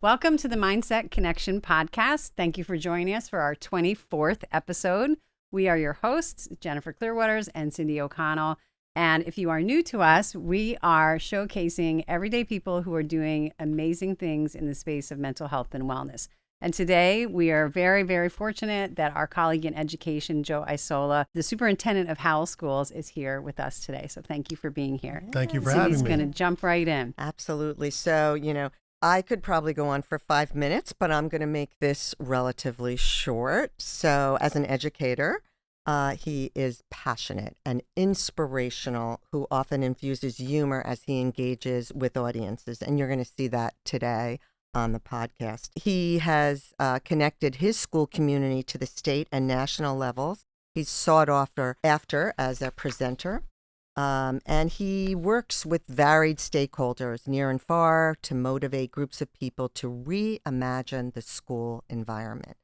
Welcome to the Mindset Connection podcast. Thank you for joining us for our 24th episode. We are your hosts, Jennifer Clearwaters and Cindy O'Connell. And if you are new to us, we are showcasing everyday people who are doing amazing things in the space of mental health and wellness. And today we are very, very fortunate that our colleague in education, Joe Isola, the superintendent of Howell Schools, is here with us today. So thank you for being here. Thank you for having me. Cindy's going to jump right in. Absolutely. So, I could probably go on for 5 minutes, but I'm going to make this relatively short. So as an educator, he is passionate and inspirational, who often infuses humor as he engages with audiences. And you're going to see that today on the podcast. He has connected his school community to the state and national levels. He's sought after as a presenter. And he works with varied stakeholders near and far to motivate groups of people to reimagine the school environment.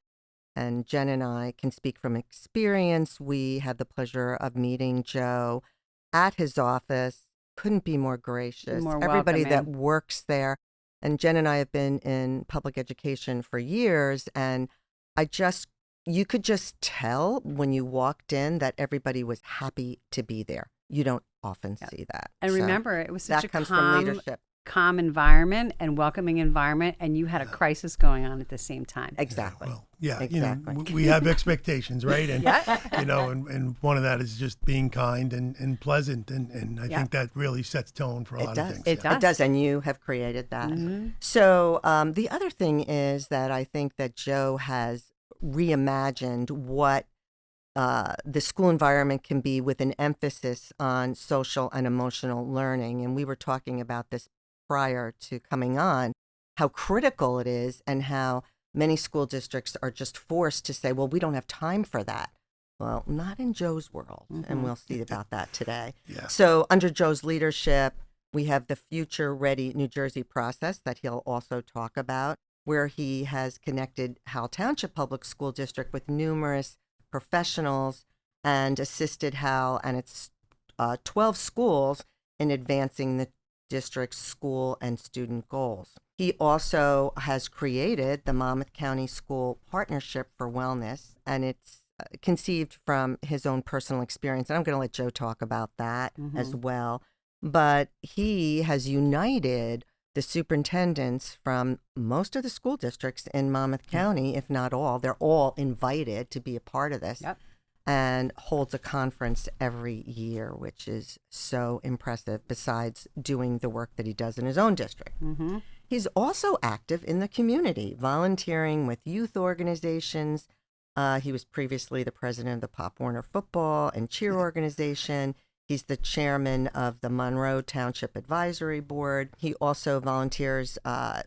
And Jen and I can speak from experience. We had the pleasure of meeting Joe at his office. Couldn't be more gracious. More Everybody welcoming. that works there. And Jen and I have been in public education for years. And you could just tell when you walked in that everybody was happy to be there. You don't often see that. And So remember, it was such a that comes from leadership. calm environment and welcoming environment, and you had a crisis going on at the same time. Exactly. Exactly. We have expectations, right? And and one of that is just being kind and pleasant, and I think that really sets tone for a lot of things. It does. It does, and you have created that. Mm-hmm. So the other thing is that I think that Joe has reimagined what the school environment can be, with an emphasis on social and emotional learning. And we were talking about this prior to coming on, how critical it is and how many school districts are just forced to say, well, we don't have time for that. Well, not in Joe's world. Mm-hmm. And we'll see about that today. Yeah. So under Joe's leadership, we have the Future Ready New Jersey process that he'll also talk about, where he has connected Howell Township Public School District with numerous professionals and assisted Howell and its 12 schools in advancing the district's school and student goals. He also has created the Monmouth County School Partnership for Wellness, and it's conceived from his own personal experience. And I'm going to let Joe talk about that as well. But he has united the superintendents from most of the school districts in Monmouth County, if not all. They're all invited to be a part of this, and holds a conference every year, which is so impressive, besides doing the work that he does in his own district. Mm-hmm. He's also active in the community, volunteering with youth organizations. He was previously the president of the Pop Warner Football and Cheer Organization. He's the chairman of the Monroe Township Advisory Board. He also volunteers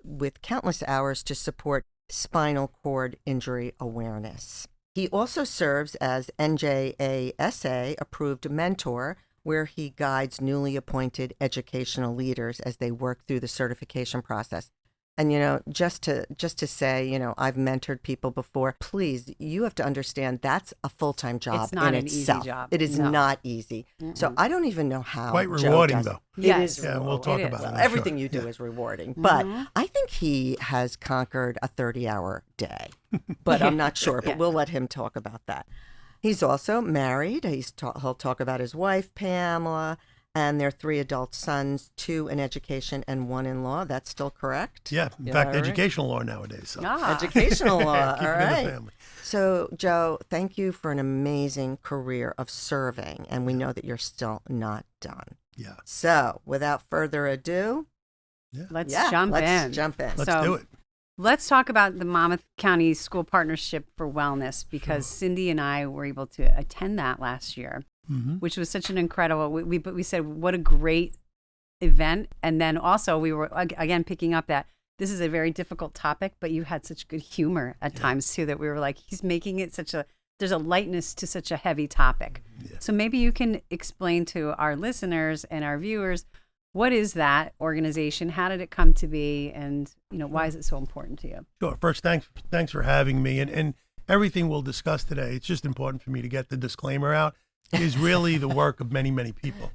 with countless hours to support spinal cord injury awareness. He also serves as NJASA approved mentor, where he guides newly appointed educational leaders as they work through the certification process. And, just to say, I've mentored people before. Please, you have to understand that's a full-time job It's not in an itself. easy job. It is No. not easy. Mm-mm. So I don't even know how. Quite Joe rewarding, does it. though. Yes. It is. Yeah, we'll talk It about is. it. I'm Everything sure. you do Yeah. is rewarding. But I think he has conquered a 30-hour day. But I'm not sure. But we'll let him talk about that. He's also married. He'll talk about his wife, Pamela, and their 3 adult sons, 2 in education and 1 in law. That's still correct? Yeah. In fact, educational law nowadays. So. Educational law. Keep All it in right. the family. So, Joe, thank you for an amazing career of serving. And we know that you're still not done. Yeah. So, without further ado, Let's jump in. Let's jump in. Let's do it. Let's talk about the Monmouth County School Partnership for Wellness, because Cindy and I were able to attend that last year, which was such an incredible, we said, what a great event. And then also we were, again, picking up that this is a very difficult topic, but you had such good humor at times too, that we were like, he's making it there's a lightness to such a heavy topic. Yeah. So maybe you can explain to our listeners and our viewers, what is that organization? How did it come to be? And, why is it so important to you? Sure. First, thanks for having me. And everything we'll discuss today, it's just important for me to get the disclaimer out, is really the work of many, many people.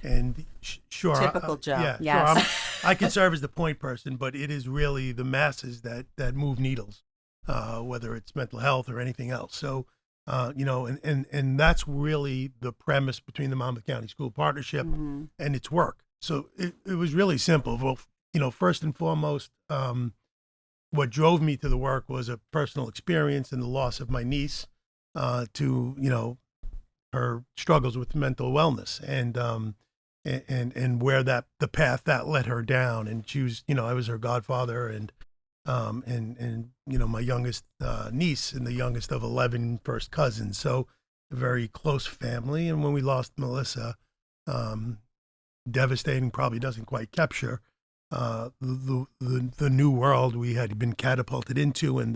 And sure, Typical Joe. Yeah, Yes. sure. I can serve as the point person, but it is really the masses that move needles, whether it's mental health or anything else. So, and that's really the premise between the Monmouth County School Partnership and its work. So it was really simple. Well, first and foremost, what drove me to the work was a personal experience and the loss of my niece to her struggles with mental wellness and where the path that led her down. And she was, I was her godfather and my youngest niece and the youngest of 11 first cousins. So a very close family. And when we lost Melissa, devastating, probably doesn't quite capture the new world we had been catapulted into, and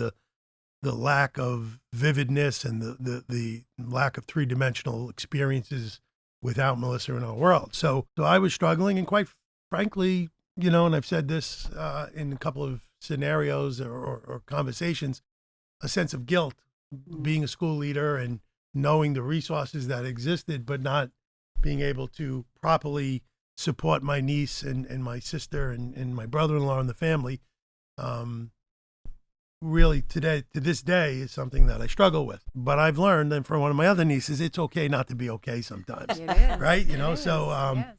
the lack of vividness and the lack of three-dimensional experiences without Melissa in our world. So I was struggling, and quite frankly, and I've said this in a couple of scenarios or conversations, a sense of guilt being a school leader and knowing the resources that existed, but not being able to properly support my niece and my sister and my brother-in-law and the family. Really to this day is something that I struggle with. But I've learned, and for one of my other nieces, it's okay not to be okay sometimes. It is. Right? Yes. So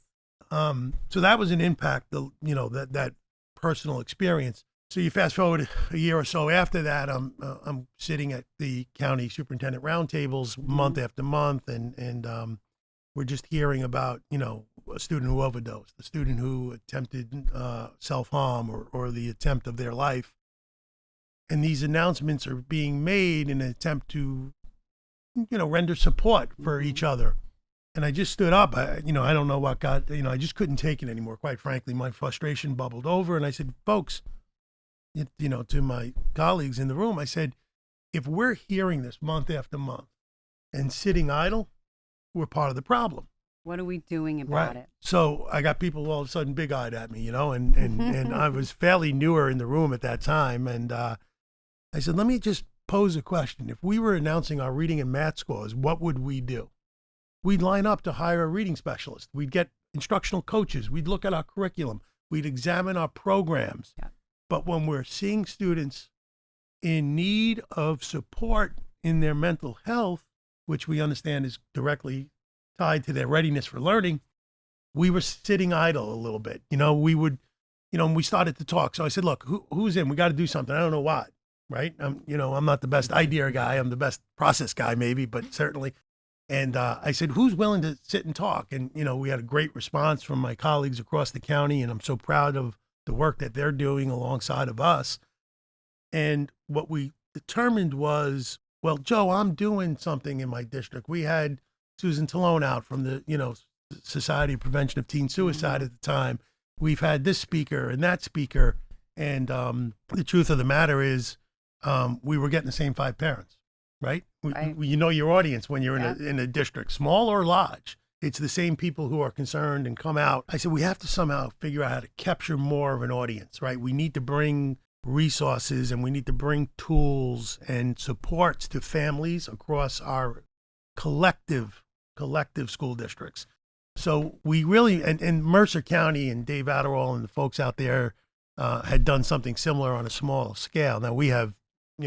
that was an impact, that personal experience. So you fast forward a year or so after that, I'm sitting at the county superintendent roundtables month after month, and we're just hearing about, a student who overdosed, a student who attempted self-harm or the attempt of their life. And these announcements are being made in an attempt to, render support for each other. And I just stood up. I don't know what got, I just couldn't take it anymore. Quite frankly, my frustration bubbled over. And I said, folks, to my colleagues in the room, I said, if we're hearing this month after month and sitting idle, we're part of the problem. What are we doing about it? So I got people all of a sudden big-eyed at me, and I was fairly newer in the room at that time. And I said, let me just pose a question. If we were announcing our reading and math scores, what would we do? We'd line up to hire a reading specialist. We'd get instructional coaches. We'd look at our curriculum. We'd examine our programs. Yeah. But when we're seeing students in need of support in their mental health, which we understand is directly tied to their readiness for learning, we were sitting idle a little bit. We would, and we started to talk. So I said, look, who's in? We got to do something. I don't know what, right? I'm not the best idea guy. I'm the best process guy maybe, but certainly. And I said, who's willing to sit and talk? And, we had a great response from my colleagues across the county, and I'm so proud of the work that they're doing alongside of us. And what we determined was, well, Joe, I'm doing something in my district. We had Susan Talone out from the, Society of Prevention of Teen Suicide at the time. We've had this speaker and that speaker. And the truth of the matter is we were getting the same 5 parents, right? Right. You know your audience when you're in a district, small or large. It's the same people who are concerned and come out. I said, we have to somehow figure out how to capture more of an audience, right? We need to bring resources and we need to bring tools and supports to families across our collective school districts. So we really, and Mercer County and Dave Adderall and the folks out there had done something similar on a small scale. Now we have,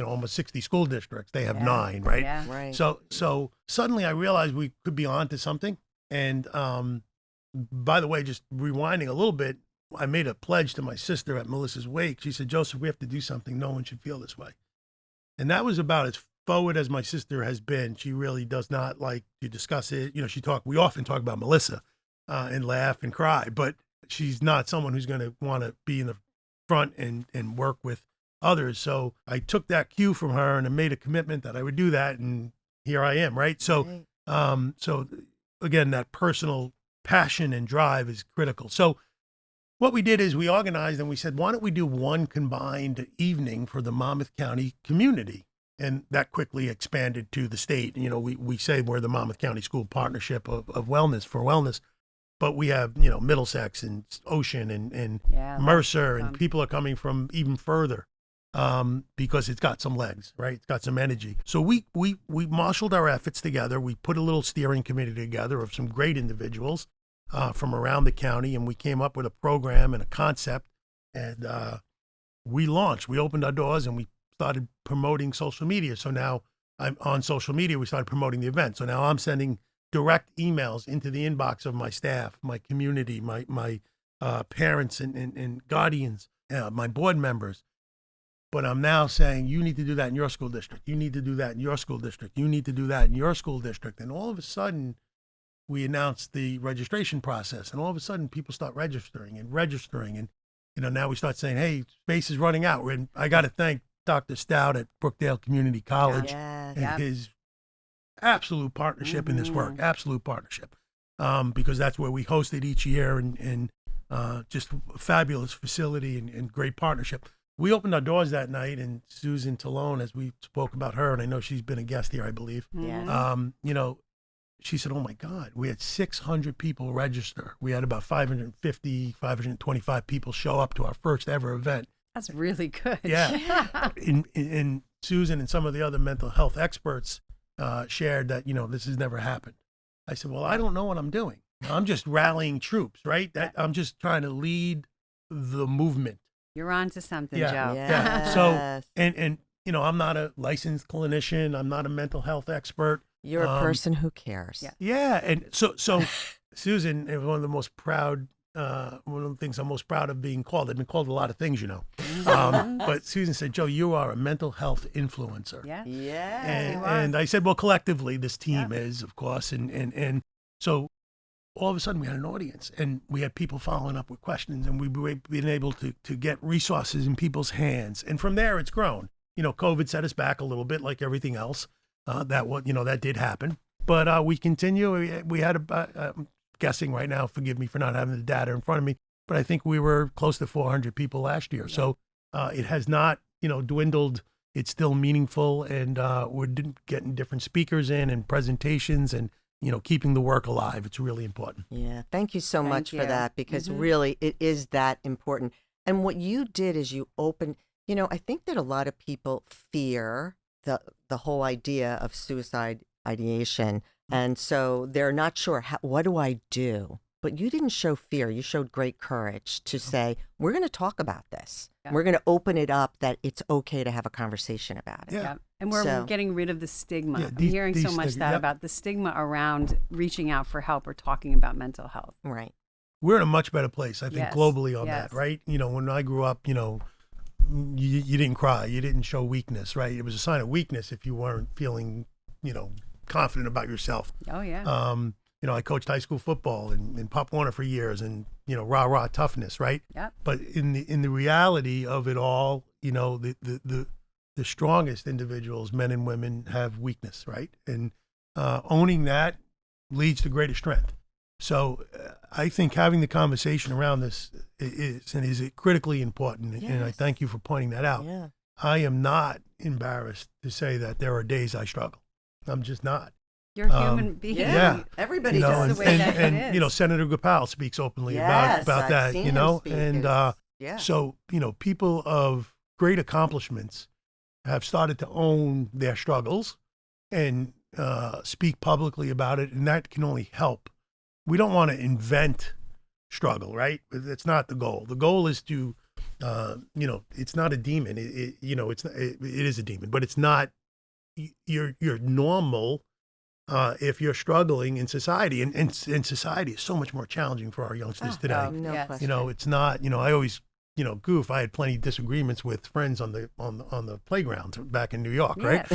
almost 60 school districts. They have 9, right? Yeah. Right. So suddenly I realized we could be onto something. And by the way, just rewinding a little bit, I made a pledge to my sister at Melissa's wake. She said, Joseph, we have to do something. No one should feel this way. And that was about as forward as my sister has been. She really does not like to discuss it. We often talk about Melissa and laugh and cry, but she's not someone who's going to want to be in the front and work with others. So I took that cue from her and I made a commitment that I would do that. And here I am. Right. So, so again, that personal passion and drive is critical. So what we did is we organized and we said, why don't we do one combined evening for the Monmouth County community? And that quickly expanded to the state. We say we're the Monmouth County School Partnership of wellness for wellness, but we have, Middlesex and Ocean and Mercer, and people are coming from even further because it's got some legs, right? It's got some energy. So we marshaled our efforts together. We put a little steering committee together of some great individuals. from around the county, and we came up with a program and a concept, and we launched. We opened our doors and we started promoting social media. So now I'm on social media. We started promoting the event. So now I'm sending direct emails into the inbox of my staff, my community, my parents and guardians, my board members. But I'm now saying, you need to do that in your school district. You need to do that in your school district. You need to do that in your school district. And all of a sudden, we announced the registration process. And all of a sudden, people start registering. And, now we start saying, hey, space is running out. And I got to thank Dr. Stout at Brookdale Community College and his absolute partnership in this work, absolute partnership, because that's where we host it each year, and just a fabulous facility and great partnership. We opened our doors that night, and Susan Talone, as we spoke about her, and I know she's been a guest here, I believe. She said, oh my God, we had 600 people register. We had about 550, 525 people show up to our first ever event. That's really good. Yeah. And Susan and some of the other mental health experts shared that, this has never happened. I said, well, I don't know what I'm doing. I'm just rallying troops, right? I'm just trying to lead the movement. You're on to something, Joe. Yeah. So, and I'm not a licensed clinician. I'm not a mental health expert. You're a person who cares. Yeah. And so Susan is one of the most proud, one of the things I'm most proud of being called. I've been called a lot of things, but Susan said, Joe, you are a mental health influencer. Yeah. And I said, well, collectively, this team is, of course. And so all of a sudden we had an audience, and we had people following up with questions, and we've been able to get resources in people's hands. And from there, it's grown. COVID set us back a little bit, like everything else. That did happen. But we continue. We had I'm guessing right now, forgive me for not having the data in front of me, but I think we were close to 400 people last year. So it has not, dwindled. It's still meaningful, and we're getting different speakers in and presentations, and keeping the work alive. It's really important. Yeah. Thank you so much for that, because really it is that important. And what you did is you opened, I think that a lot of people fear the whole idea of suicide ideation. And so they're not sure, what do I do? But you didn't show fear. You showed great courage to say, we're going to talk about this. Yeah. We're going to open it up, that it's okay to have a conversation about it. Yeah. And we're getting rid of the stigma. I'm hearing so much about the stigma around reaching out for help or talking about mental health. Right. We're in a much better place, I think, globally on that, right? When I grew up, you didn't cry. You didn't show weakness, right? It was a sign of weakness if you weren't feeling, confident about yourself. Oh, yeah. I coached high school football in Pop Warner for years, and, rah toughness, right? Yeah. But in the reality of it all, the strongest individuals, men and women, have weakness, right? And owning that leads to greater strength. So I think having the conversation around this is critically important, and I thank you for pointing that out. Yeah. I am not embarrassed to say that there are days I struggle. I'm just not. You're a human being. Yeah. Everybody does. The way that it is. Senator Gopal speaks openly about that, So, people of great accomplishments have started to own their struggles and speak publicly about it, and that can only help. We don't want to invent struggle, right? It's not the goal. The goal is to, it's not a demon. It is a demon, but it's not. You're normal if you're struggling in society, and society is so much more challenging for our youngsters today. No question. It's not. I always. Goof. I had plenty of disagreements with friends on the playground back in New York, right?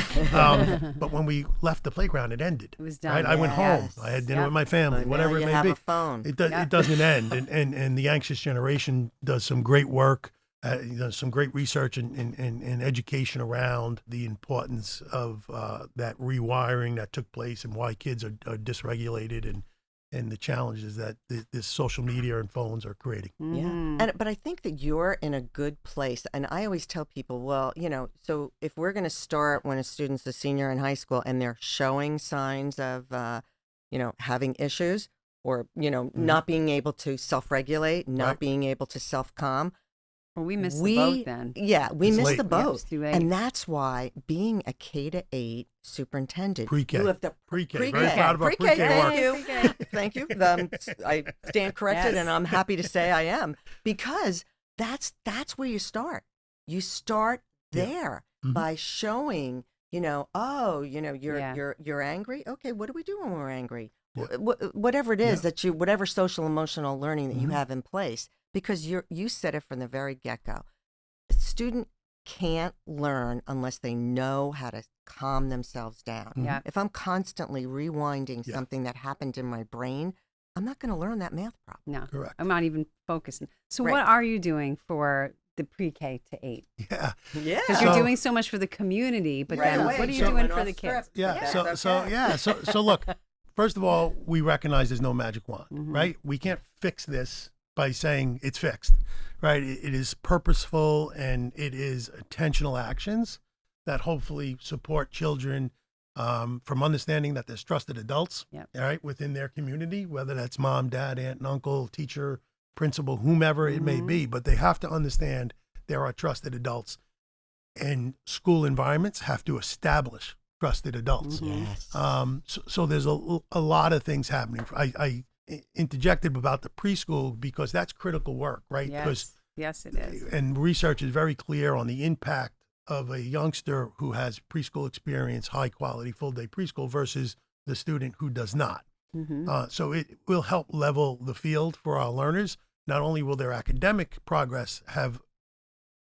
But when we left the playground, it ended. It was done. Right? I went home. I had dinner with my family, whatever it may be. A phone. It doesn't end. And the Anxious Generation does some great work, some great research and education around the importance of that rewiring that took place and why kids are dysregulated and the challenges that this social media and phones are creating. Yeah. But I think that you're in a good place. And I always tell people, well, so if we're going to start when a student's a senior in high school and they're showing signs of, having issues or, not being able to self-regulate, not being able to self-calm, Well, we missed the boat then. Yeah, we It's missed late. the Yeah, it boat. was too late. And that's why being a K-8 superintendent, Pre-K. you have the Pre-K. Very proud of our Pre-K, pre-K work. thank you. I stand corrected, Yes. and I'm happy to say I am, because that's where you start. You start there by showing, you're angry. Okay, what do we do when we're angry? Whatever it is whatever social emotional learning that you have in place, because you said it from the very get-go. A student can't learn unless they know how to calm themselves down. Yeah. If I'm constantly rewinding something that happened in my brain, I'm not going to learn that math problem. No, Correct. I'm not even focusing. So Right. what are you doing for the pre-K to 8? Yeah. Yeah. Because you're doing so much for the community, but then what are you doing for the kids? Yeah. So look, first of all, we recognize there's no magic wand, right? We can't fix this by saying it's fixed, right? It is purposeful, and it is intentional actions that hopefully support children from understanding that there's trusted adults, Yep. all right, within their community, whether that's mom, dad, aunt, and uncle, teacher, principal, whomever it may be. But they have to understand there are trusted adults, and school environments have to establish trusted adults. Yes. So there's a lot of things happening. I interjected about the preschool because that's critical work, right? Because Yes, it is. and research is very clear on the impact of a youngster who has preschool experience, high quality full day preschool, versus the student who does not. So it will help level the field for our learners. Not only will their academic progress have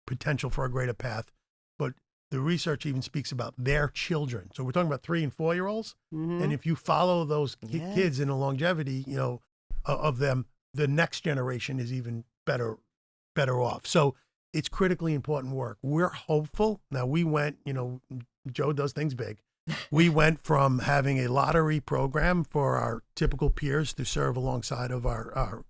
potential for a greater path, but the research even speaks about their children. So we're talking about 3 and 4-year-olds. And if you follow those kids in the longevity, of them, the next generation is even better off. So it's critically important work. We're hopeful. Now we went, Joe does things big. We went from having a lottery program for our typical peers to serve alongside of our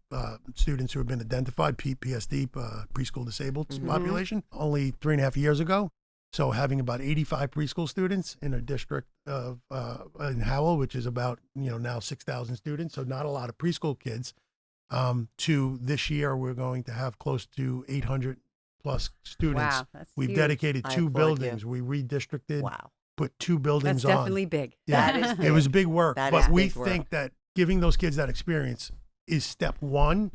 students who have been identified, PSD, preschool disabled population, only 3.5 years ago. So having about 85 preschool students in a district of in Howell, which is about now 6,000 students, so not a lot of preschool kids. To this year, we're going to have close to 800 plus students. Wow, that's We've huge. dedicated I 2 applaud buildings. you. We redistricted, Wow. put 2 buildings That's on. definitely big. Yeah, That is it was big work, That but is we big work. think that giving those kids that experience is step 1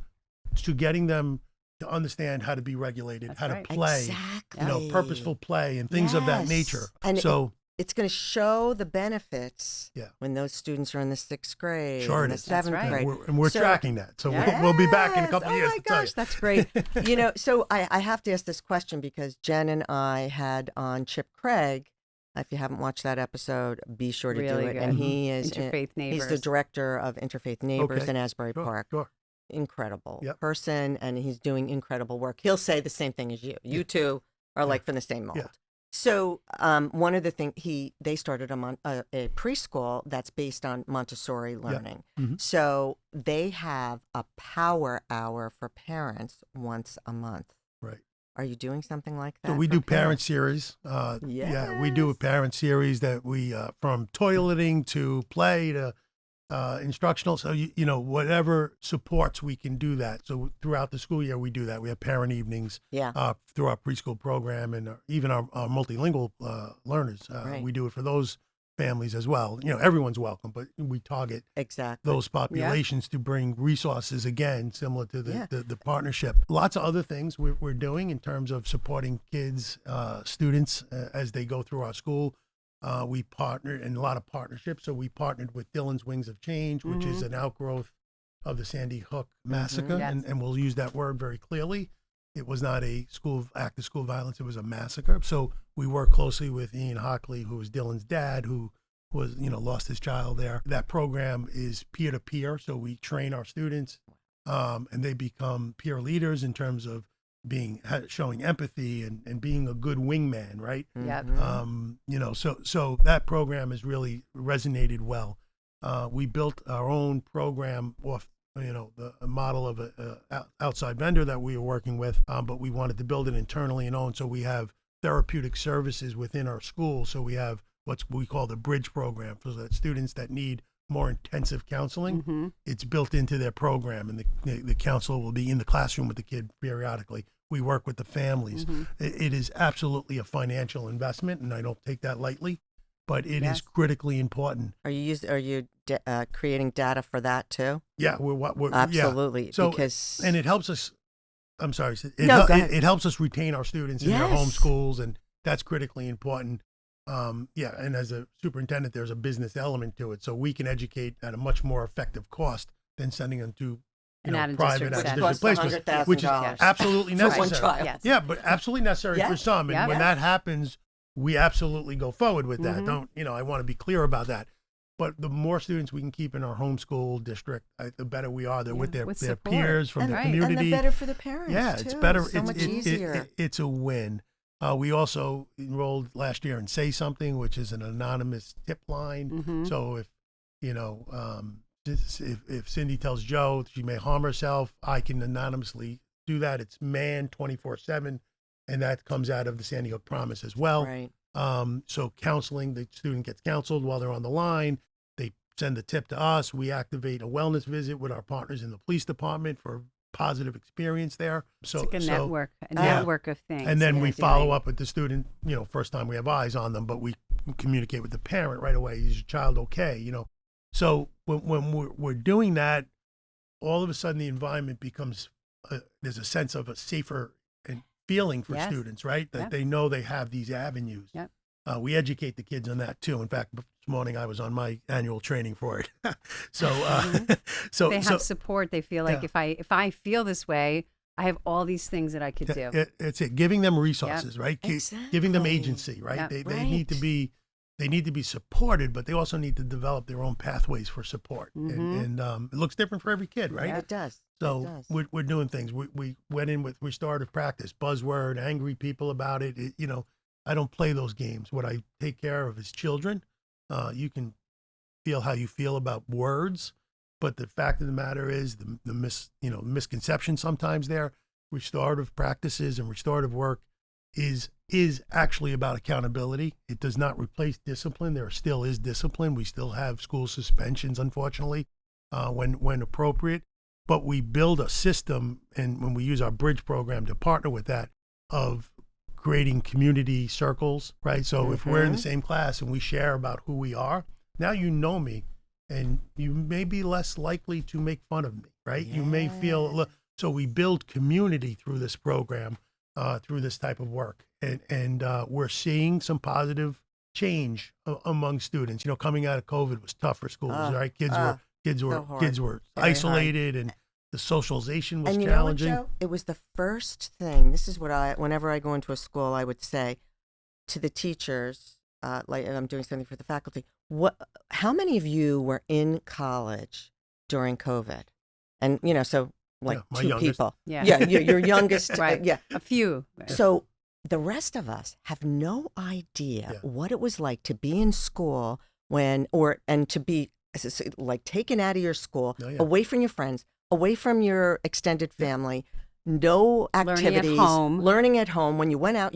to getting them to understand how to be regulated, That's how right. to play, Exactly. purposeful play and things of that Yes. nature. And So it's going to show the benefits Yeah. when those students are in the 6th grade, Sure in it the is. That's 7th right. grade. we're So- tracking that. So Yeah. we'll be back in a couple Yes. of years Oh my to tell you. gosh, that's great. So I have to ask this question because Jen and I had on Chip Craig. If you haven't watched that episode, be sure to Really do it. good. And he is Interfaith He's the Neighbors. director of Interfaith Neighbors Okay. in Asbury Sure, Park. sure. Incredible Yep. person, and he's doing incredible work. He'll say the same thing as you. You two are like from the same mold. Yeah. So one of the things they started a preschool that's based on Montessori learning. Mhm. So they have a power hour for parents once a month. Right. Are you doing something like that? So we for do parent parents? series. Yeah, we do a Yes. parent series that we from toileting to play to instructional. So whatever supports we can do that. So throughout the school year we do that. We have parent evenings Yeah. through our preschool program and even our multilingual learners. Right. We do it for those families as well. Everyone's welcome, but we target Exactly. those populations to bring resources again, similar to Yeah. the partnership. Lots of other things we're doing in terms of supporting kids, students as they go through our school. We partner in a lot of partnerships. So we partnered with Dylan's Wings of Change, which is an outgrowth of the Sandy Hook massacre. Yes. And we'll use that word very clearly. It was not a act of school violence. It was a massacre. So we work closely with Ian Hockley, who was Dylan's dad, who was, lost his child there. That program is peer-to-peer. So we train our students and they become peer leaders in terms of showing empathy and being a good wingman, right? Yep. So that program has really resonated well. We built our own program off, a model of a outside vendor that we were working with, but we wanted to build it internally and own. So we have therapeutic services within our school. So we have what we call the bridge program for the students that need more intensive counseling. It's built into their program, and the counselor will be in the classroom with the kid periodically. We work with the families. It is absolutely a financial investment, and I don't take that lightly, but it is critically important. Are you creating data for that too? Yeah, we're Absolutely. Yeah. So, because and it helps us. I'm sorry. No, go ahead. It helps us retain our students in their home schools, and that's critically important. And as a superintendent, there's a business element to it, so we can educate at a much more effective cost than sending them to private out-of-district placements, which is absolutely necessary. For one child. Yes. Yeah, but absolutely necessary for some. And when that happens, we absolutely go forward with that. I want to be clear about that. But the more students we can keep in our homeschool district, the better we are. They're with their peers from the community. And the better for the parents, Yeah, too. it's better. So much easier. It's a win. We also enrolled last year in Say Something, which is an anonymous tip line. So if Cindy tells Joe she may harm herself, I can anonymously do that. It's man 24/7, and that comes out of the Sandy Hook Promise as well. Right. So counseling, the student gets counseled while they're on the line. They send the tip to us. We activate a wellness visit with our partners in the police department for positive experience there. So it's like a network of things. And then we follow up with the student, first time we have eyes on them, but we communicate with the parent right away. Is your child okay? So when we're doing that, all of a sudden the environment becomes, there's a sense of a safer and feeling for students, right? That they know they have these avenues. Yep. We educate the kids on that too. In fact, this morning I was on my annual training for it. So they have support. They feel like if I feel this way, I have all these things that I could do. It's it. Giving them resources, right? Exactly. Giving them agency, right? They need to be supported, but they also need to develop their own pathways for support. And it looks different for every kid, right? Yeah, it does. So we're doing things. We went in with restorative practice, buzzword, angry people about it. I don't play those games. What I take care of is children. You can feel how you feel about words, but the fact of the matter is the misconception sometimes there. Restorative practices and restorative work is actually about accountability. It does not replace discipline. There still is discipline. We still have school suspensions, unfortunately, when appropriate. But we build a system, and when we use our bridge program to partner with that, of creating community circles, right? So if we're in the same class and we share about who we are, now you know me, and you may be less likely to make fun of me, right? You may feel, so we build community through this program, through this type of work. And we're seeing some positive change among students. Coming out of COVID was tough for schools, right? Kids were isolated, and the socialization was challenging. Know what, Joe? It was the first thing. This is what whenever I go into a school, I would say to the teachers, like I'm doing something for the faculty. How many of you were in college during COVID? And so two youngest. people. Yeah, your youngest. Right. Yeah, a few. So the rest of us have no idea what it was like to be in school and to be like taken out of your school, away from your friends, away from your extended family, no activities, learning at home. When you went out,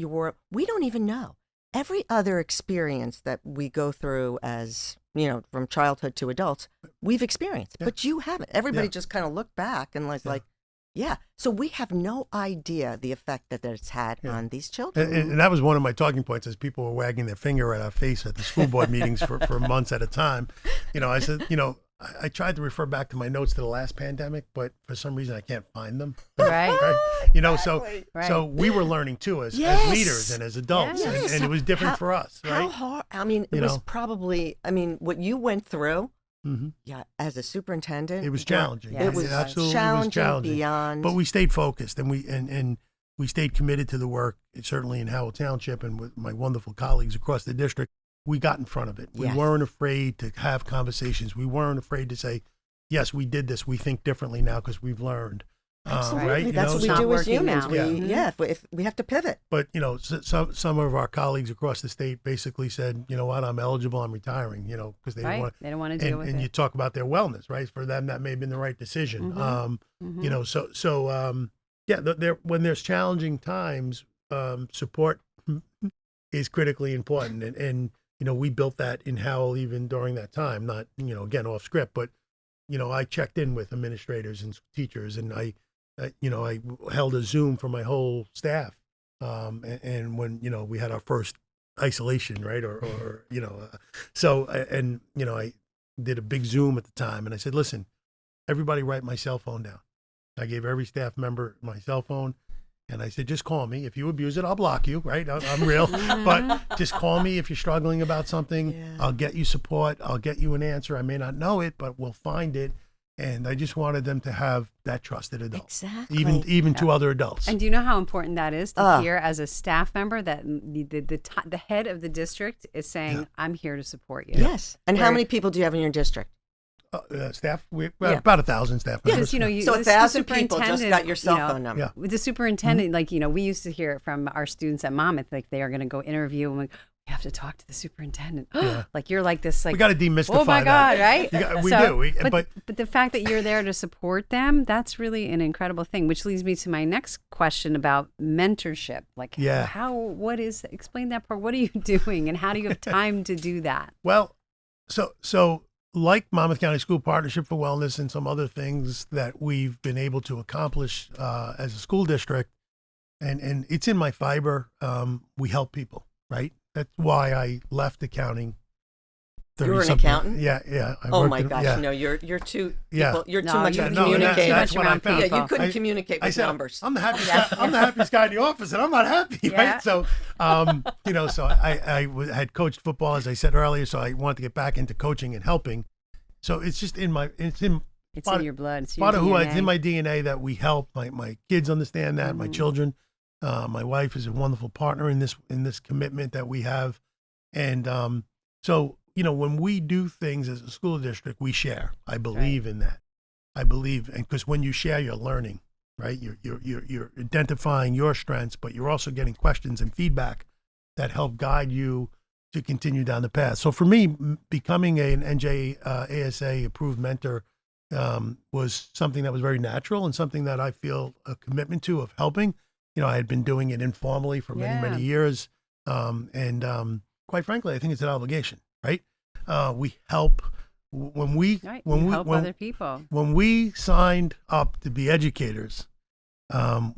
we don't even know. Every other experience that we go through as, from childhood to adults, we've experienced, but you haven't. Everybody just kind of looked back and was like, so we have no idea the effect that it's had on these children. And that was one of my talking points as people were wagging their finger at our face at the school board meetings for months at a time. I said, I tried to refer back to my notes to the last pandemic, but for some reason I can't find them. Right. Exactly. So we were learning too as leaders and as adults, and it was different for us, right? How hard? It was probably, what you went through. As a superintendent, it was challenging. It was challenging beyond. But we stayed focused, and we stayed committed to the work. Certainly in Howell Township, and with my wonderful colleagues across the district, we got in front of it. We weren't afraid to have conversations. We weren't afraid to say, "Yes, we did this. We think differently now because we've learned." Absolutely, right? That's what we do as humans. If we have to pivot. But some of our colleagues across the state basically said, "You know what? I'm eligible. I'm retiring." Because they don't want to deal with it. And you talk about their wellness, right? For them, that may have been the right decision. When there's challenging times, support is critically important, and we built that in Howell even during that time. Not again off script, but I checked in with administrators and teachers, and I I held a Zoom for my whole staff. And when, we had our first isolation, right? I did a big Zoom at the time, and I said, listen, everybody write my cell phone down. I gave every staff member my cell phone, and I said, just call me. If you abuse it, I'll block you, right? I'm real. But just call me if you're struggling about something. Yeah. I'll get you support. I'll get you an answer. I may not know it, but we'll find it. And I just wanted them to have that trusted adult. Exactly. Even to other adults. And do you know how important that is to hear as a staff member that the head of the district is saying, I'm here to support you? Yes. And how many people do you have in your district? Staff, about 1,000 staff members. Because, so 1,000 people just got your cell phone number. With the superintendent, we used to hear it from our students at Monmouth, they are going to go interview, and we have to talk to the superintendent. You're like this, we got to demystify oh my God, right? We do. But the fact that you're there to support them, that's really an incredible thing, which leads me to my next question about mentorship. Explain that part. What are you doing, and how do you have time to do that? Well, so like Monmouth County School Partnership for Wellness and some other things that we've been able to accomplish as a school district, and it's in my fiber, we help people, right? That's why I left accounting. You're an accountant? Yeah. Oh my gosh, no, you're too. You're too much of a communicator. That's what I found. Yeah, you couldn't communicate with numbers. I'm the happiest guy. I'm the happiest guy in the office, and I'm not happy, right? So, so I had coached football, as I said earlier. So I wanted to get back into coaching and helping. So it's just in your blood. It's part of DNA. It's in my DNA that we help. My kids understand that. My children. My wife is a wonderful partner in this commitment that we have, and so when we do things as a school district, we share. I believe in that. I believe, and because when you share, you're learning, right? You're identifying your strengths, but you're also getting questions and feedback that help guide you to continue down the path. So for me, becoming an NJASA approved mentor was something that was very natural and something that I feel a commitment to of helping. I had been doing it informally for many years. Quite frankly, I think it's an obligation, right? We help when help other people. When we signed up to be educators,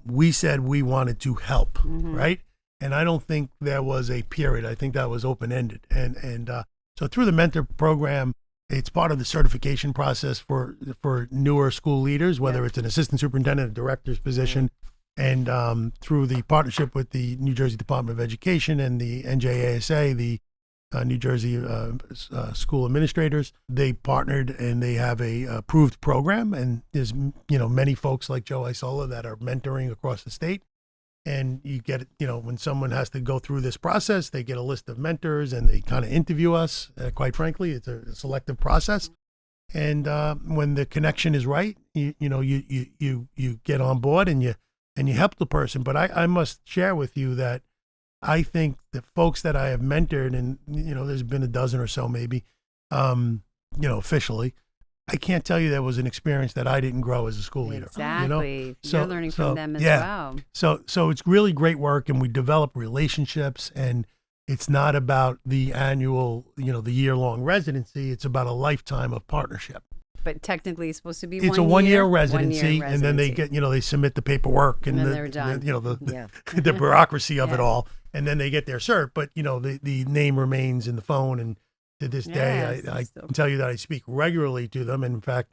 we said we wanted to help, right? And I don't think there was a period. I think that was open-ended. And so through the mentor program, it's part of the certification process for newer school leaders, whether it's an assistant superintendent, a director's position. And through the partnership with the New Jersey Department of Education and the NJASA, the New Jersey School Administrators, they partnered and they have a approved program. And there's many folks like Joe Isola that are mentoring across the state. And you get when someone has to go through this process, they get a list of mentors and they kind of interview us. Quite frankly, it's a selective process. And when the connection is right, you get on board and you help the person. But I must share with you that I think the folks that I have mentored, and there's been a dozen or so maybe, officially, I can't tell you there was an experience that I didn't grow as a school leader. Exactly. You're learning from them as well. So it's really great work, and we develop relationships, and it's not about the annual, the year-long residency. It's about a lifetime of partnership. But technically, it's supposed to be it's a one-year residency, and then they get, they submit the paperwork and they're done. The bureaucracy of it all, and then they get their cert. But the name remains in the phone, and to this day, I can tell you that I speak regularly to them, and in fact,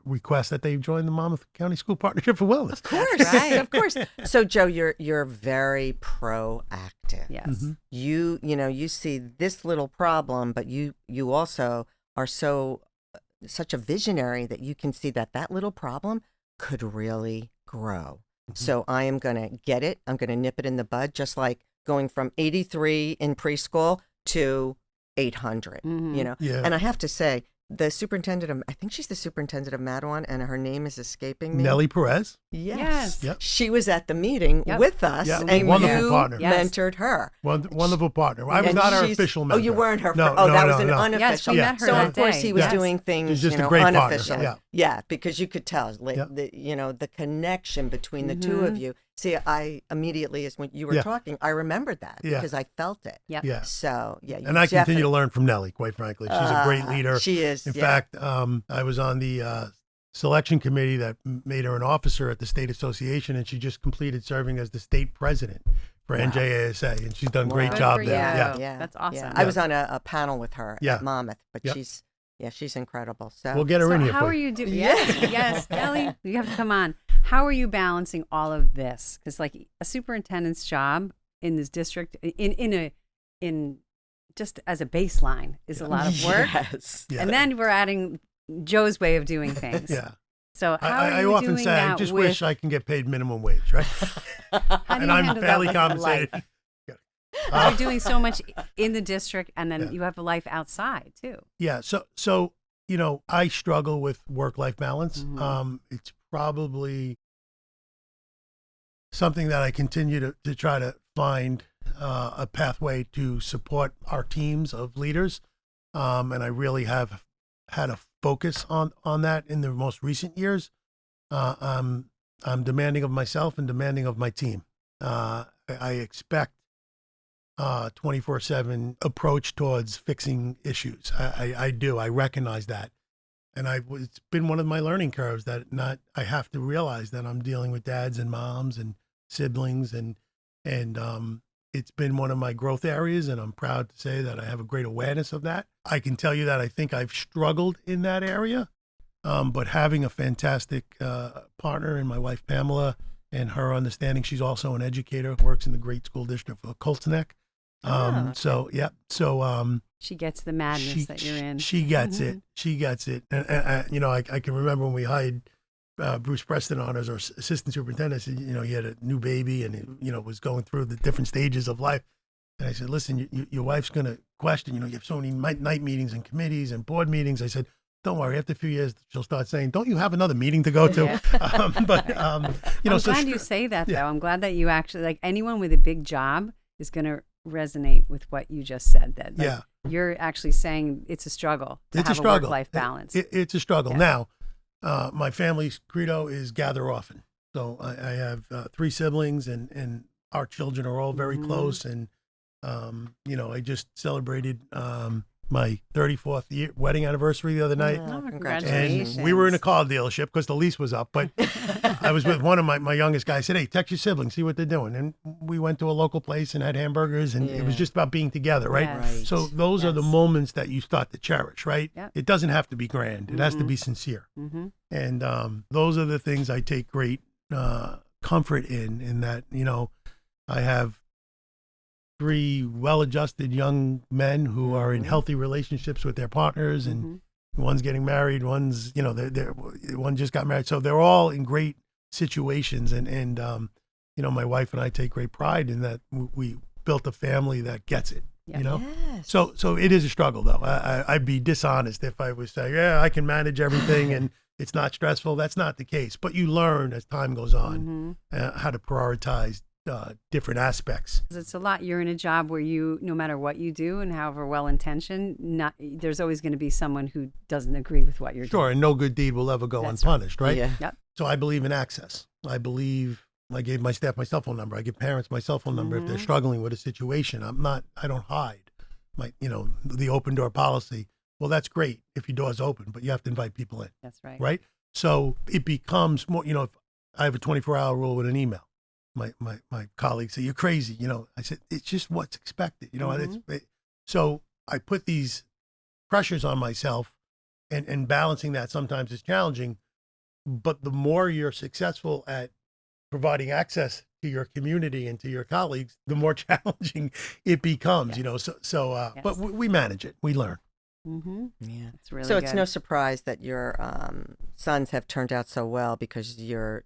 request that they join the Monmouth County School Partnership for Wellness. Of course, right. Of course. So, Joe, you're very proactive. Yes. You see this little problem, but you also are such a visionary that you can see that little problem could really grow. So I am going to get it. I'm going to nip it in the bud, just like going from 83 in preschool to 800, Yeah. And I have to say, the superintendent I think she's the superintendent of Madawan, and her name is escaping me. Nellie Perez. Yes. Yep. She was at the meeting with us, and wonderful you partner. mentored her. Wonderful partner. I was not her official mentor. Oh, you weren't her. No, that was an no. unofficial. Yes, we met her so that of course day. he was doing things, He's just a great unofficial. partner. Yeah, because you could tell, the connection between the two of you. See, I immediately, as when you were talking, I remembered that because I felt it. Yep. Yeah. So, and I continue to learn from Nellie, quite frankly. She's a great leader. She is. In fact, I was on the selection committee that made her an officer at the state association, and she just completed serving as the state president for NJASA, and she's done a great Wow. job Good for there. you. Yeah. That's awesome. Yeah. I was on a panel with her Yeah. at Monmouth, but Yep. she's incredible. So We'll get her in here how for are you. you doing? Yes, Ellie, you have to come on. How are you balancing all of this? Because like a superintendent's job in this district, in just as a baseline, is a lot of work. Yes. Yeah. And then we're adding Joe's way of doing things. Yeah. So how are I you often doing say, I that just with, wish I can get paid minimum wage, right? how do And you I'm handle that fairly with compensated. life? Uh, You're doing so much in the district, and then Yeah. you have a life outside too. Yeah. So I struggle with work-life balance. Mhm. It's probably something that I continue to try to find a pathway to support our teams of leaders. And I really have had a focus on that in the most recent years. I'm demanding of myself and demanding of my team. I expect 24/7 approach towards fixing issues. I do. I recognize that. And it's been one of my learning curves that I have to realize that I'm dealing with dads and moms and siblings, and it's been one of my growth areas, and I'm proud to say that I have a great awareness of that. I can tell you that I think I've struggled in that area, but having a fantastic partner in my wife, Pamela, and her understanding, she's also an educator, works in the great school district of Colts Neck. Okay. So, yeah. So, She gets the madness that you're in. She gets Mhm. it. She gets it. And I can remember when we hired Bruce Preston on as our assistant superintendent. I said, he had a new baby and, was going through the different stages of life. And I said, listen, your wife's going to question, you have so many night meetings and committees and board meetings. I said, don't worry. After a few years, she'll start saying, don't you have another meeting to go to? Yeah. I'm glad you say that, though. Yeah. I'm glad that you actually, like, anyone with a big job is going to resonate with what you just said. That like, Yeah. you're actually saying it's a struggle to It's have a struggle. work-life balance. It's a struggle. Yeah. Now, my family's credo is gather often. So I have 3 siblings, and our children are all very Mhm. close. And, I just celebrated my 34th wedding anniversary the other night. Oh, Oh, congratulations. And we were in a car dealership because the lease was up. But I was with one of my youngest guys. I said, hey, text your siblings, see what they're doing. And we went to a local place and had hamburgers. And it was Yeah. just about being together, right? Yes. Right. So those are the Yes. moments that you start to cherish, right? Yep. It doesn't have to be grand. It has to be sincere. Mm-hmm. And those are the things I take great comfort in that, I have 3 well-adjusted young men who are in healthy relationships with their partners, and one's getting married, one's, one just got married. So they're all in great situations. And my wife and I take great pride in that we built a family that gets it, Yeah. Yes. So it is a struggle, though. I'd be dishonest if I was saying, yeah, I can manage everything and it's not stressful. That's not the case. But you learn as time goes on how to prioritize different aspects. 'Cause it's a lot. You're in a job where no matter what you do and however well-intentioned, there's always going to be someone who doesn't agree with what you're Sure, and no good deed will ever go That's unpunished, right? Yeah. Yep. So I believe in access. I gave my staff my cell phone number. I give parents my cell phone number if they're struggling with a situation. I don't hide. The open door policy. Well, that's great if your door's open, but you have to invite people in, That's right. right? So it becomes more, if I have a 24-hour rule with an email. My colleagues say, you're crazy. I said, it's just what's expected. So I put these pressures on myself, and balancing that sometimes is challenging. But the more you're successful at providing access to your community and to your colleagues, the more challenging it becomes, Yes. But we manage it. We learn. Mm-hmm. Yeah. It's really So good. it's no surprise that your sons have turned out so well because you're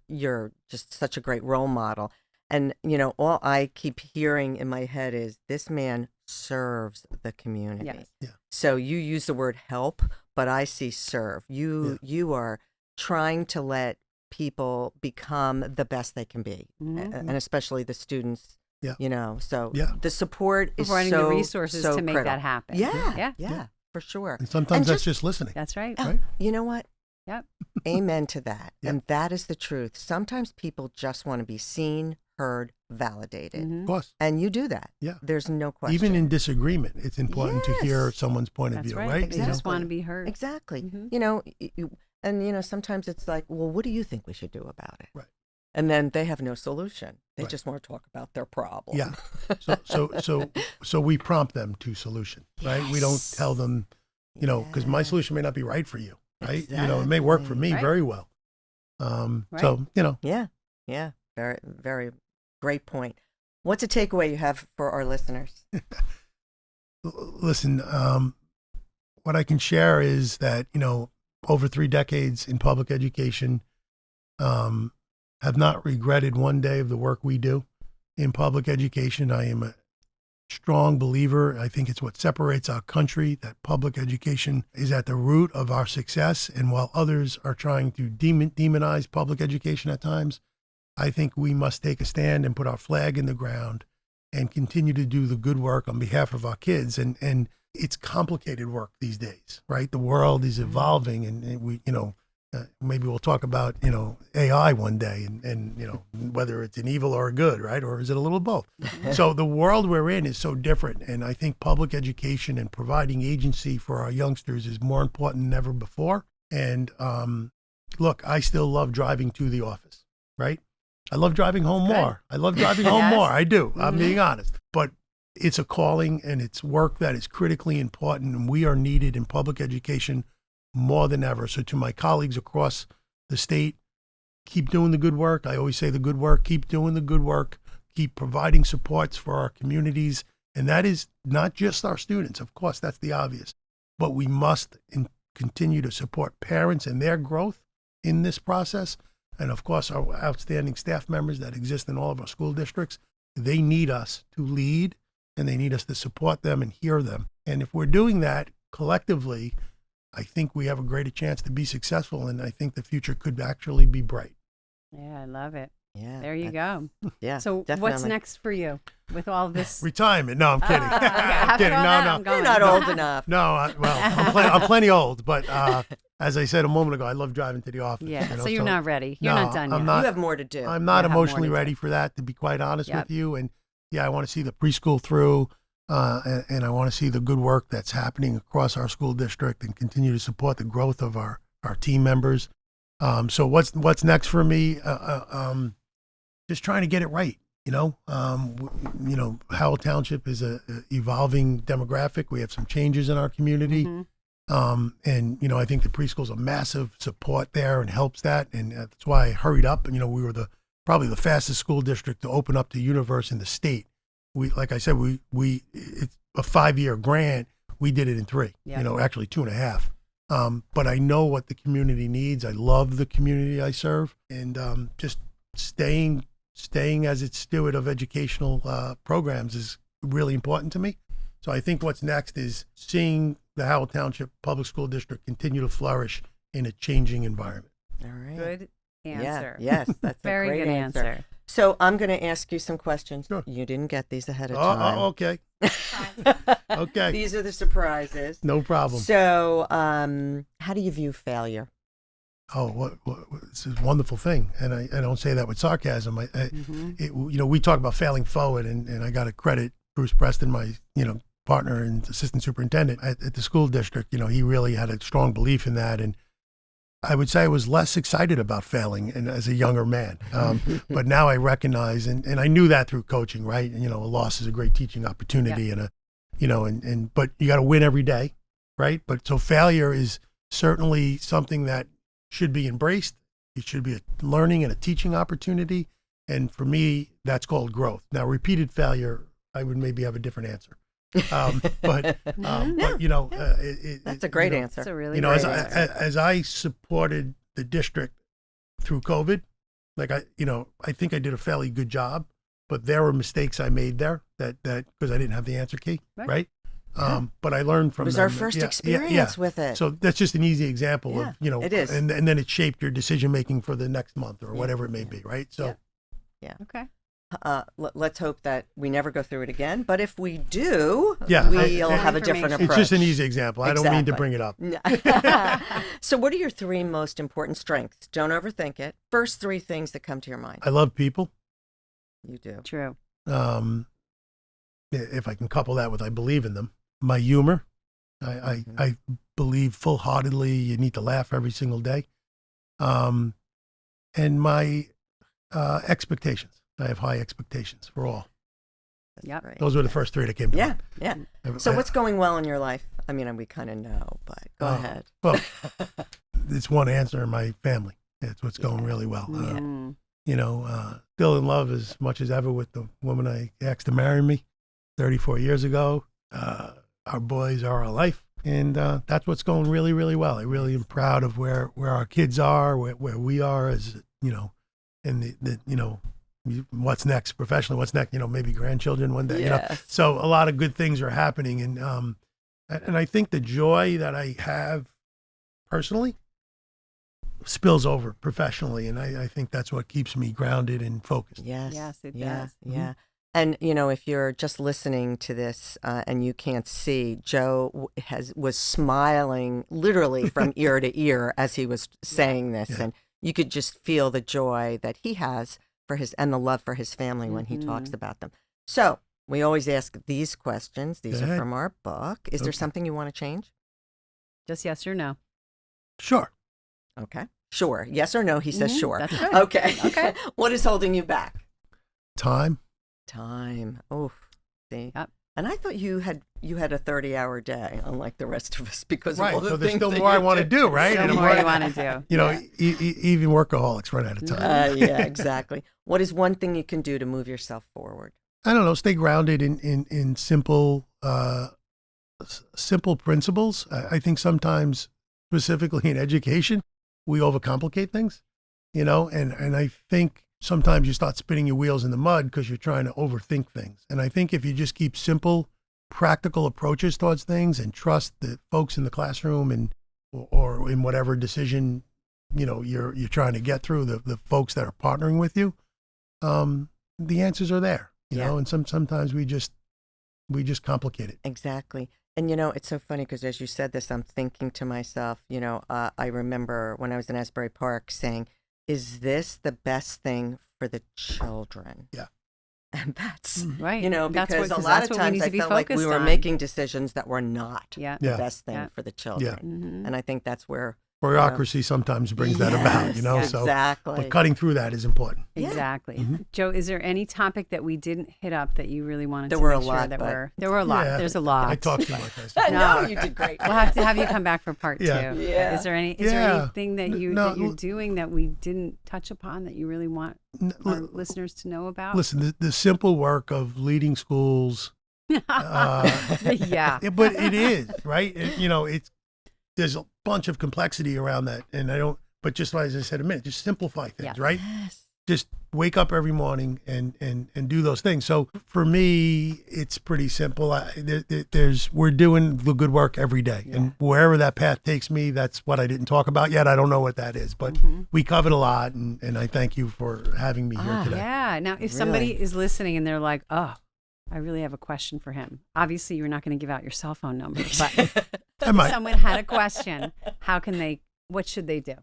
just such a great role model. And, all I keep hearing in my head is this man serves the community. Yes. Yeah. So you use the word help, but I see serve. You are trying to let people become the best they can be, and especially the students. Yeah. So Yeah. the support is Providing so the resources so to make critical. that happen. Yeah, for sure. And sometimes And that's just listening. That's right. Right. You know what? Yep. Amen to that. Yep. And that is the truth. Sometimes people just want to be seen, heard, validated. Mhm. Of course. And you do that. Yeah. There's no question. Even in disagreement, it's important to hear Yes. someone point of That's view, right. right? They just want to be heard. Exactly. Mhm. And, sometimes it's like, well, what do you think we should do about it? Right. And then they have no solution. They Right. just want to talk about their problem. Yeah. So we prompt them to solution, right? We don't tell them, because my solution may not be right for you, right? It may work for me Right. very well. Right. So, Yeah. Very, very great point. What's a takeaway you have for our listeners? listen, what I can share is that, over 3 decades in public education, have not regretted one day of the work we do in public education. I am a strong believer. I think it's what separates our country, that public education is at the root of our success. And while others are trying to demonize public education at times, I think we must take a stand and put our flag in the ground and continue to do the good work on behalf of our kids. And it's complicated work these days, right? The world is evolving, and we, maybe we'll talk about, AI one day and whether it's an evil or a good, right? Or is it a little of both? So the world we're in is so different. And I think public education and providing agency for our youngsters is more important than ever before. And look, I still love driving to the office, right? I love driving home more. I love driving home more. I do. I'm being honest. But it's a calling, and it's work that is critically important. And we are needed in public education more than ever. So to my colleagues across the state, keep doing the good work. I always say the good work, keep doing the good work, keep providing supports for our communities. And that is not just our students. Of course, that's the obvious, but we must continue to support parents and their growth in this process. And of course, our outstanding staff members that exist in all of our school districts, they need us to lead, and they need us to support them and hear them. And if we're doing that collectively, I think we have a greater chance to be successful, and I think the future could actually be bright. Yeah, I love it. Yeah. There you go. Yeah. So definitely. what's next for you with all this? Retirement. No, I'm kidding. I'm kidding. No. You're not old enough. No, I'm plenty old, but as I said a moment ago, I love driving to the office. Yeah, so you're not ready. You're No, not done I'm yet. not. You have more to do. I'm not You have more emotionally to ready do. for that, to be quite honest Yep. with you. And yeah, I want to see the preschool through, and I want to see the good work that's happening across our school district and continue to support the growth of our team members. So what's next for me? Just trying to get it right. Howell Township is a evolving demographic. We have some changes in our community. And, I think the preschool's a massive support there and helps that. And that's why I hurried up. And, we were probably the fastest school district to open up the universe in the state. Like I said, it's a 5-year grant. We did it in 3, Yeah. Actually 2.5. But I know what the community needs. I love the community I serve, and just staying as its steward of educational programs is really important to me. So I think what's next is seeing the Howell Township Public School District continue to flourish in a changing environment. All right. Good answer. Yeah. Yes, that's Very a great good answer. So I'm going to ask you some questions. Sure. You didn't get these ahead of time. Oh, okay. Okay. These are the surprises. No problem. So, how do you view failure? Oh, what it's a wonderful thing, and I don't say that with sarcasm. We talk about failing forward, and I got to credit Bruce Preston, my partner and assistant superintendent at the school district. He really had a strong belief in that, and I would say I was less excited about failing, and as a younger man, but now I recognize, and I knew that through coaching, right? And, a loss is a great teaching opportunity, and but you got to win every day, right? But so failure is certainly something that should be embraced. It should be a learning and a teaching opportunity. And for me, that's called growth. Now, repeated failure, I would maybe have a different answer. But That's a great answer. That's a really as great answer. as I supported the district through COVID, I think I did a fairly good job, but there were mistakes I made there that because I didn't have the answer key, right? But I learned from It was them. our first experience with it. So that's just an easy example of, it is. and then it shaped your decision making for the next month or whatever it may be, right? So Okay. Let's hope that we never go through it again. But if we do, Yeah, we'll have a different approach. it's just an easy example. I don't mean to Exactly. bring it up. So what are your 3 most important strengths? Don't overthink it. First 3 things that come to your mind. I love people. You do. True. If I can couple that with I believe in them. My humor, I believe full-heartedly you need to laugh every single day. And my expectations. I have high expectations for all. Yep. Great. Those were the first three that came to mind. Yeah. So what's going well in your life? I mean, we kind of know, but go ahead. Well, it's one answer in my family. It's what's going really well. Still in love as much as ever with the woman I asked to marry me 34 years ago. Our boys are our life. And that's what's going really, really well. I really am proud of where our kids are, where we are as, and what's next professionally, what's next, maybe grandchildren one day, So a lot of good things are happening. And I think the joy that I have personally spills over professionally. And I think that's what keeps me grounded and focused. Yes, it does. Yeah. And, if you're just listening to this and you can't see, Joe was smiling literally from ear to ear as he was saying this. Yeah. And you could just feel the joy that he has and the love for his family when he talks about them. So we always ask these questions. These are from our book. Is there something you want to change? Just yes or no. Sure. Okay. Sure. Yes or no? He says sure. That's good. Okay. What is holding you back? Time. Oh, see. Yep. And I thought you had a 30-hour day, unlike the rest of us, because right. of all the so there's things still that more I want to do, right? Still more you want to do. Even workaholics run out of time. Yeah, exactly. What is one thing you can do to move yourself forward? I don't know. Stay grounded in simple principles. I think sometimes, specifically in education, we overcomplicate things, and I think sometimes you start spinning your wheels in the mud because you're trying to overthink things. And I think if you just keep simple, practical approaches towards things and trust the folks in the classroom and or in whatever decision you're trying to get through, the folks that are partnering with you, the answers are there. You know, and sometimes we just complicate it. Exactly. And it's so funny because as you said this, I'm thinking to myself, I remember when I was in Asbury Park saying, is this the best thing for the children? Yeah. And that's, right. Because a lot of times I felt like we were making decisions that were not the best thing for the children. Yeah. Mm-hmm. And I think that's where bureaucracy sometimes brings that about, so exactly. But cutting through that is important. Exactly. Mm-hmm. Joe, is there any topic that we didn't hit up that you really wanted there to were make a sure lot, that but... there were a lot. There's a lot. I talked too much. No, you did great. We'll have to have you come back for part 2. Yeah. Is there anything that you're doing that we didn't touch upon that you really want our listeners to know about? Listen, the simple work of leading schools. But it is, right? There's a bunch of complexity around that, and but just as I said a minute, just simplify things, right? Yes. Just wake up every morning and do those things. So for me, it's pretty simple. We're doing the good work every day, and wherever that path takes me, that's what I didn't talk about yet. I don't know what that is, but we covered a lot, and I thank you for having me here today. Yeah. Now, if somebody is listening and they're like, oh, I really have a question for him. Obviously, you're not going to give out your cell phone number, but if someone had a question, what should they do?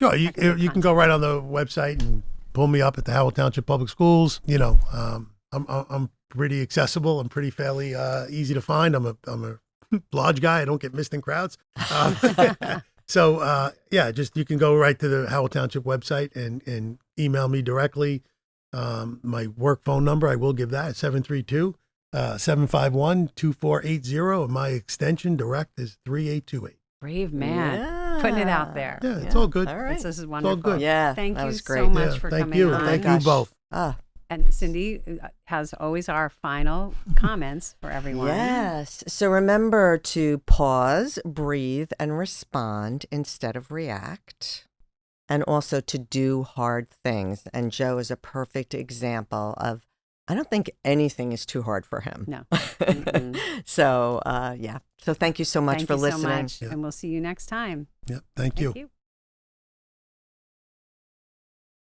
Sure, you can go right on the website and pull me up at the Howell Township Public Schools. I'm pretty accessible. I'm pretty fairly easy to find. I'm a large guy. I don't get missed in crowds. So you can go right to the Howell Township website and email me directly. My work phone number, I will give that, 732-751-2480. And my extension direct is 3828. Brave man. Putting it out there. Yeah, it's all good. All right. This is wonderful. It's all good. Yeah, thank you great. so much for thank coming you. on. Thank you both. And Cindy has always our final comments for everyone. Yes. So remember to pause, breathe, and respond instead of react. And also to do hard things. And Joe is a perfect example of, I don't think anything is too hard for him. No. So, So thank you so much for listening. So much. And we'll see you next time. Yep. Thank you. Thank you.